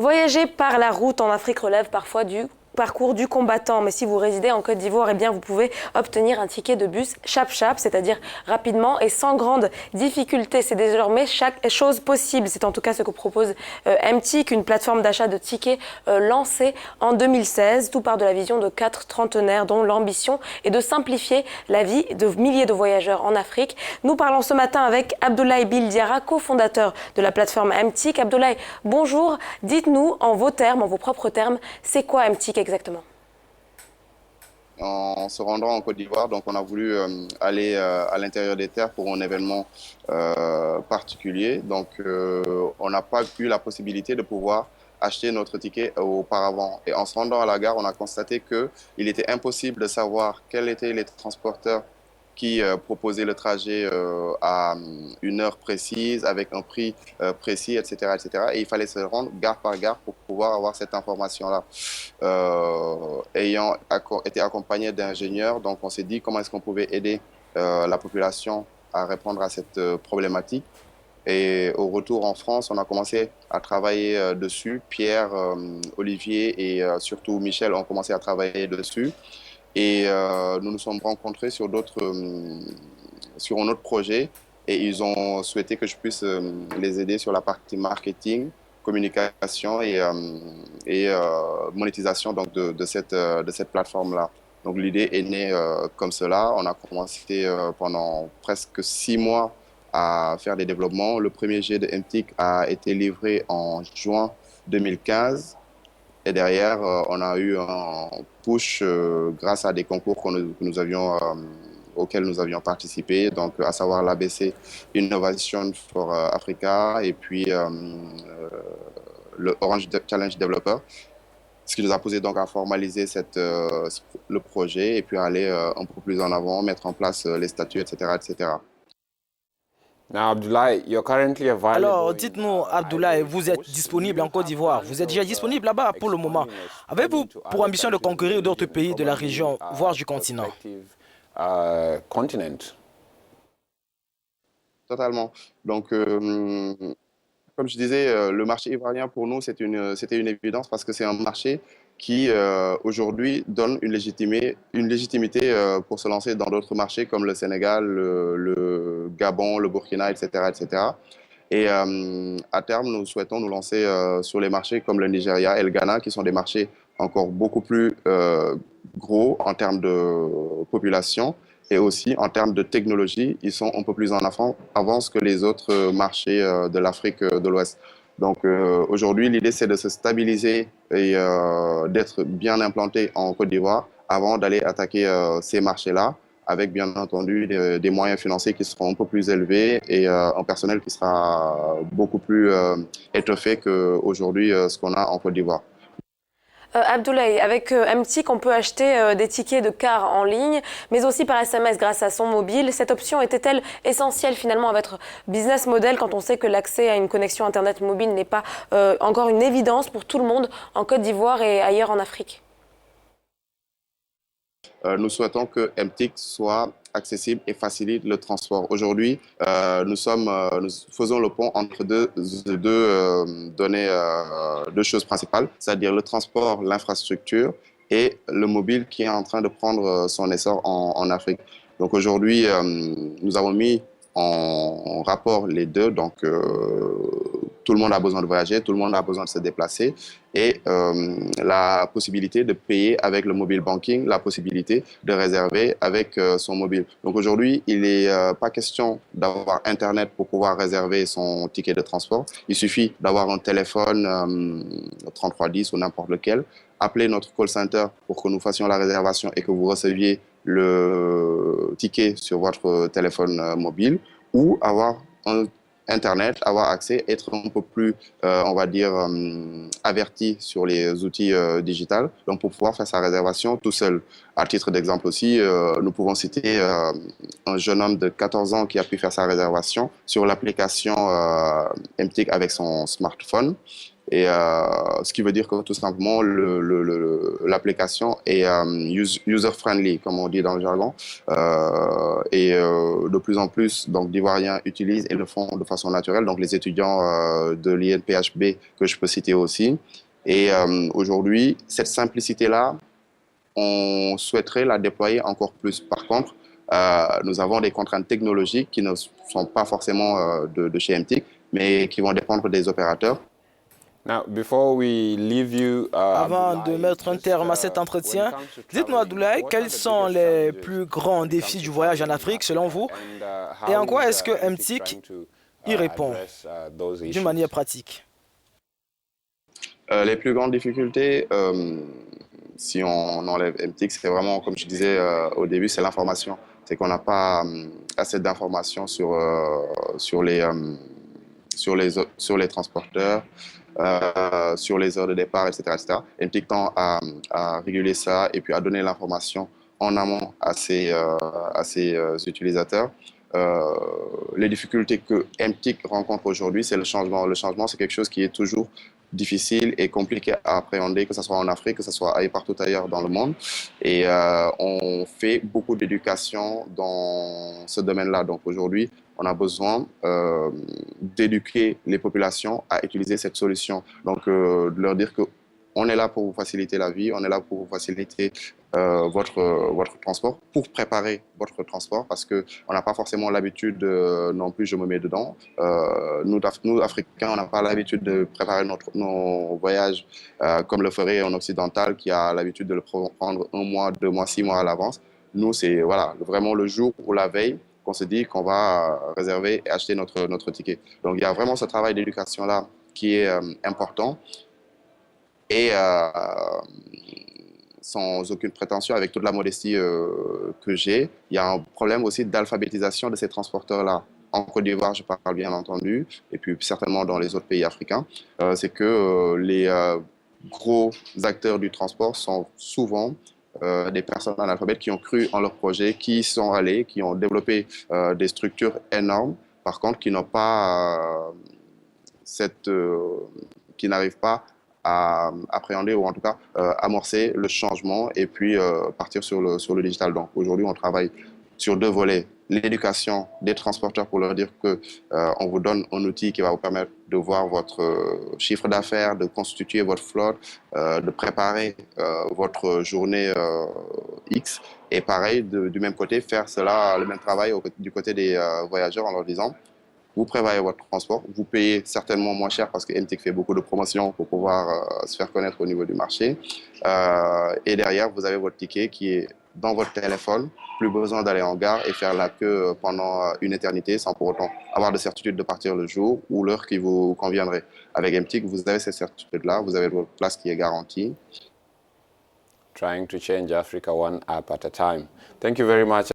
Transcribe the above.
Voyager par la route en Afrique relève parfois du parcours du combattant, mais si vous résidez en Côte d'Ivoire, eh bien vous pouvez obtenir un ticket de bus chap-chap, c'est-à-dire rapidement et sans grande difficulté. C'est désormais chaque chose possible. C'est en tout cas ce que propose MTIC, une plateforme d'achat de tickets lancée en 2016. Tout part de la vision de 4 trentenaires dont l'ambition est de simplifier la vie de milliers de voyageurs en Afrique. Nous parlons ce matin avec Abdoulaye Bildiara, cofondateur de la plateforme MTIC. Abdoulaye, bonjour. Dites-nous en vos termes, en vos propres termes, c'est quoi MTIC exactement? En se rendant en Côte d'Ivoire, donc on a voulu aller à l'intérieur des terres pour un événement particulier. Donc on n'a pas eu la possibilité de pouvoir acheter notre ticket auparavant. Et en se rendant à la gare, on a constaté qu'il était impossible de savoir quels étaient les transporteurs qui proposaient le trajet à une heure précise, avec un prix précis, etc., etc. Et il fallait se rendre gare par gare pour pouvoir avoir cette information-là. Ayant été accompagné d'ingénieurs, donc on s'est dit comment est-ce qu'on pouvait aider la population à répondre à cette problématique. Et au retour en France, on a commencé à travailler dessus. Pierre, Olivier et surtout Michel ont commencé à travailler dessus. Et nous nous sommes rencontrés sur un autre projet et ils ont souhaité que je puisse les aider sur la partie marketing, communication et monétisation donc de cette plateforme-là. Donc l'idée est née comme cela. On a commencé pendant presque 6 mois à faire des développements. Le premier jet de MTIC a été livré en juin 2015. Et derrière, on a eu un push grâce à des concours auxquels nous avions participé, donc à savoir l'ABC Innovation for Africa et puis le Orange Challenge Developer, ce qui nous a posé donc à formaliser le projet et puis aller un peu plus en avant, mettre en place les statuts, etc., etc. Alors, dites-nous, Abdoulaye, vous êtes disponible en Côte d'Ivoire. Vous êtes déjà disponible là-bas pour le moment. Avez-vous pour ambition de conquérir d'autres pays de la région, voire du continent? Totalement. Donc, comme je disais, le marché ivoirien pour nous, c'était une évidence parce que c'est un marché qui aujourd'hui donne une légitimité pour se lancer dans d'autres marchés comme le Sénégal, le Gabon, le Burkina, etc., etc. Et à terme, nous souhaitons nous lancer sur les marchés comme le Nigeria et le Ghana, qui sont des marchés encore beaucoup plus gros en termes de population et aussi en termes de technologie. Ils sont un peu plus en avance que les autres marchés de l'Afrique de l'Ouest. Donc aujourd'hui, l'idée, c'est de se stabiliser et d'être bien implanté en Côte d'Ivoire avant d'aller attaquer ces marchés-là, avec bien entendu des moyens financiers qui seront un peu plus élevés et un personnel qui sera beaucoup plus étoffé qu'aujourd'hui ce qu'on a en Côte d'Ivoire. Abdoulaye, avec MTIC, on peut acheter des tickets de car en ligne, mais aussi par SMS grâce à son mobile. Cette option était-elle essentielle finalement à votre business model quand on sait que l'accès à une connexion Internet mobile n'est pas encore une évidence pour tout le monde en Côte d'Ivoire et ailleurs en Afrique? Nous souhaitons que MTIC soit accessible et facilite le transport. Aujourd'hui, nous faisons le pont entre deux choses principales, c'est-à-dire le transport, l'infrastructure et le mobile qui est en train de prendre son essor en Afrique. Donc aujourd'hui, nous avons mis en rapport les deux. Donc tout le monde a besoin de voyager, tout le monde a besoin de se déplacer et la possibilité de payer avec le mobile banking, la possibilité de réserver avec son mobile. Donc aujourd'hui, il n'est pas question d'avoir Internet pour pouvoir réserver son ticket de transport. Il suffit d'avoir un téléphone 3310 ou n'importe lequel, appeler notre call center pour que nous fassions la réservation et que vous receviez le ticket sur votre téléphone mobile, ou avoir un Internet, avoir accès, être un peu plus, on va dire, averti sur les outils digitaux, donc pour pouvoir faire sa réservation tout seul. À titre d'exemple aussi, nous pouvons citer un jeune homme de 14 ans qui a pu faire sa réservation sur l'application MTIC avec son smartphone. Et ce qui veut dire que tout simplement, l'application est user-friendly, comme on dit dans le jargon. De plus en plus, donc, d'Ivoiriens utilisent et le font de façon naturelle. Donc, les étudiants de l'INPHB, que je peux citer aussi. Et aujourd'hui, cette simplicité-là, on souhaiterait la déployer encore plus. Par contre, nous avons des contraintes technologiques qui ne sont pas forcément de chez MTIC, mais qui vont dépendre des opérateurs. Avant de mettre un terme à cet entretien, dites-nous, Abdoulaye, quels sont les plus grands défis du voyage en Afrique selon vous et en quoi est-ce que MTIC y répond d'une manière pratique? Les plus grandes difficultés, si on enlève MTIC, c'est vraiment, comme je disais au début, c'est l'information. C'est qu'on n'a pas assez d'informations sur les transporteurs, sur les heures de départ, etc. MTIC tend à réguler ça et puis à donner l'information en amont à ses utilisateurs. Les difficultés que MTIC rencontre aujourd'hui, c'est le changement. Le changement, c'est quelque chose qui est toujours difficile et compliqué à appréhender, que ce soit en Afrique, que ce soit partout ailleurs dans le monde. Et on fait beaucoup d'éducation dans ce domaine-là. Donc aujourd'hui, on a besoin d'éduquer les populations à utiliser cette solution. Donc de leur dire qu'on est là pour vous faciliter la vie, on est là pour vous faciliter votre transport, pour préparer votre transport, parce qu'on n'a pas forcément l'habitude non plus, je me mets dedans. Nous, Africains, on n'a pas l'habitude de préparer nos voyages comme le ferait un occidental qui a l'habitude de le prendre 1 mois, 2 mois, 6 mois à l'avance. Nous, c'est voilà, vraiment le jour ou la veille qu'on se dit qu'on va réserver et acheter notre ticket. Donc, il y a vraiment ce travail d'éducation-là qui est important. Et sans aucune prétention, avec toute la modestie que j'ai, il y a un problème aussi d'alphabétisation de ces transporteurs-là. En Côte d'Ivoire, je parle bien entendu, et puis certainement dans les autres pays africains, c'est que les gros acteurs du transport sont souvent des personnes analphabètes qui ont cru en leur projet, qui sont allés, qui ont développé des structures énormes, par contre qui n'ont pas qui n'arrivent pas à appréhender ou en tout cas amorcer le changement et puis partir sur le digital. Donc aujourd'hui, on travaille sur 2 volets. L'éducation des transporteurs pour leur dire qu'on vous donne un outil qui va vous permettre de voir votre chiffre d'affaires, de constituer votre flotte, de préparer votre journée X. Et pareil, du même côté, faire le même travail du côté des voyageurs en leur disant vous prévoyez votre transport, vous payez certainement moins cher parce que MTIC fait beaucoup de promotions pour pouvoir se faire connaître au niveau du marché. Et derrière, vous avez votre ticket qui est dans votre téléphone, plus besoin d'aller en gare et faire la queue pendant une éternité sans pour autant avoir de certitude de partir le jour ou l'heure qui vous conviendrait. Avec MTIC, vous avez cette certitude-là, vous avez votre place qui est garantie. Trying to change Africa one app at a time. Thank you very much.